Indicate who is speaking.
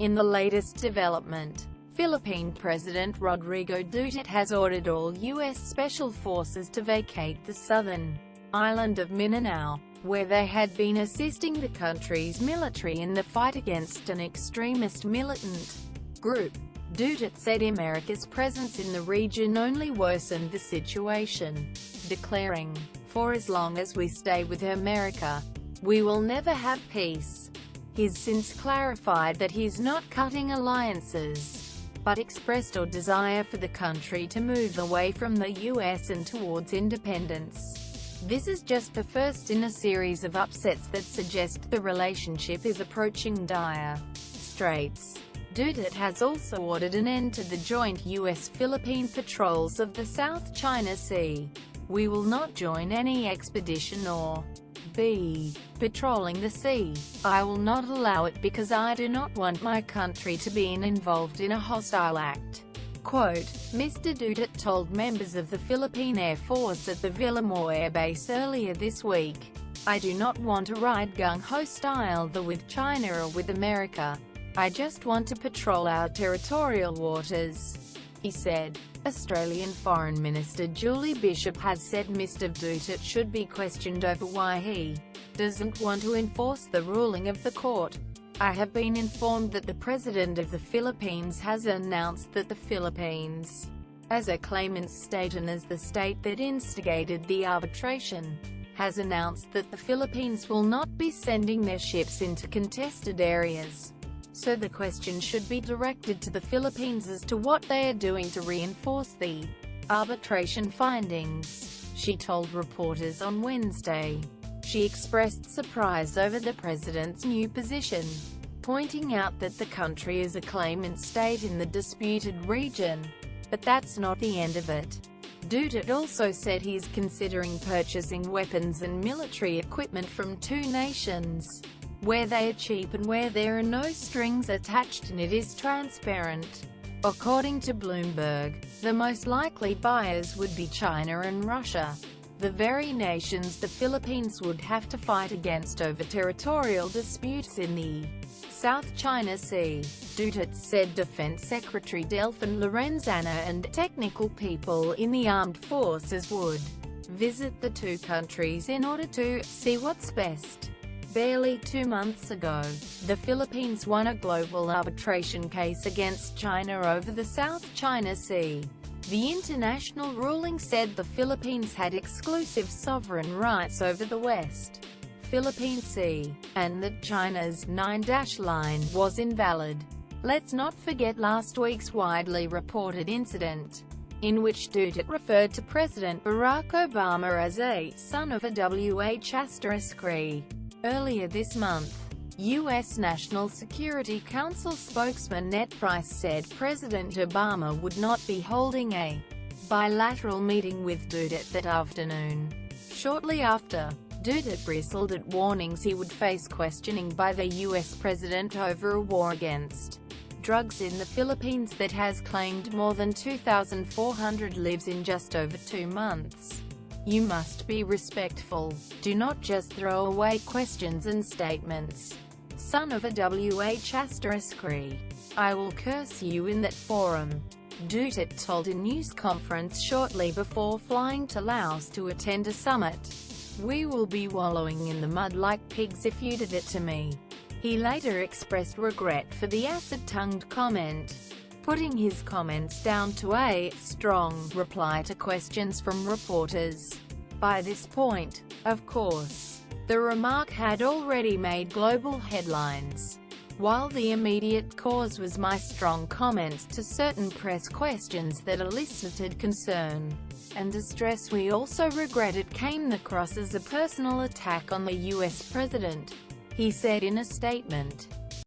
Speaker 1: In the latest development, Philippine President Rodrigo Duterte has ordered all U.S. Special Forces to vacate the southern island of Minanao, where they had been assisting the country's military in the fight against an extremist militant group. Duterte said America's presence in the region only worsened the situation, declaring, "For as long as we stay with America, we will never have peace." He's since clarified that he's not cutting alliances, but expressed a desire for the country to move away from the US and towards independence. This is just the first in a series of upsets that suggest the relationship is approaching dire straits. Duterte has also ordered an end to the joint US-Philippine patrols of the South China Sea. "We will not join any expedition or be patrolling the sea. I will not allow it because I do not want my country to be involved in a hostile act." Quote, Mr. Duterte told members of the Philippine Air Force at the Villamor Air Base earlier this week, "I do not want to ride gung-ho style with China or with America. I just want to patrol our territorial waters," he said. Australian Foreign Minister Julie Bishop has said Mr. Duterte should be questioned over why he doesn't want to enforce the ruling of the court. "I have been informed that the President of the Philippines has announced that the Philippines, as a claimant state and as the state that instigated the arbitration, has announced that the Philippines will not be sending their ships into contested areas. So the question should be directed to the Philippines as to what they are doing to reinforce the arbitration findings," she told reporters on Wednesday. She expressed surprise over the president's new position, pointing out that the country is a claimant state in the disputed region. But that's not the end of it. Duterte also said he's considering purchasing weapons and military equipment from two nations, where they are cheap and where there are no strings attached and it is transparent. According to Bloomberg, the most likely buyers would be China and Russia, the very nations the Philippines would have to fight against over territorial disputes in the South China Sea. Duterte said Defense Secretary Delfin Lorenzana and technical people in the armed forces would visit the two countries in order to see what's best. Barely 2 months ago, the Philippines won a global arbitration case against China over the South China Sea. The international ruling said the Philippines had exclusive sovereign rights over the West Philippine Sea, and that China's 9-line was invalid. Let's not forget last week's widely reported incident, in which Duterte referred to President Barack Obama as a son of a WH*. Earlier this month, U.S. National Security Council spokesman Ned Price said President Obama would not be holding a bilateral meeting with Duterte that afternoon. Shortly after, Duterte bristled at warnings he would face questioning by the U.S. president over a war against drugs in the Philippines that has claimed more than 2,400 lives in just over 2 months. "You must be respectful. Do not just throw away questions and statements. Son of a WH*. I will curse you in that forum," Duterte told a news conference shortly before flying to Laos to attend a summit. "We will be wallowing in the mud like pigs if you did it to me." He later expressed regret for the acid-tongued comment, putting his comments down to a strong reply to questions from reporters. By this point, of course, the remark had already made global headlines. "While the immediate cause was my strong comments to certain press questions that elicited concern and distress, we also regret it came across as a personal attack on the U.S. president," he said in a statement.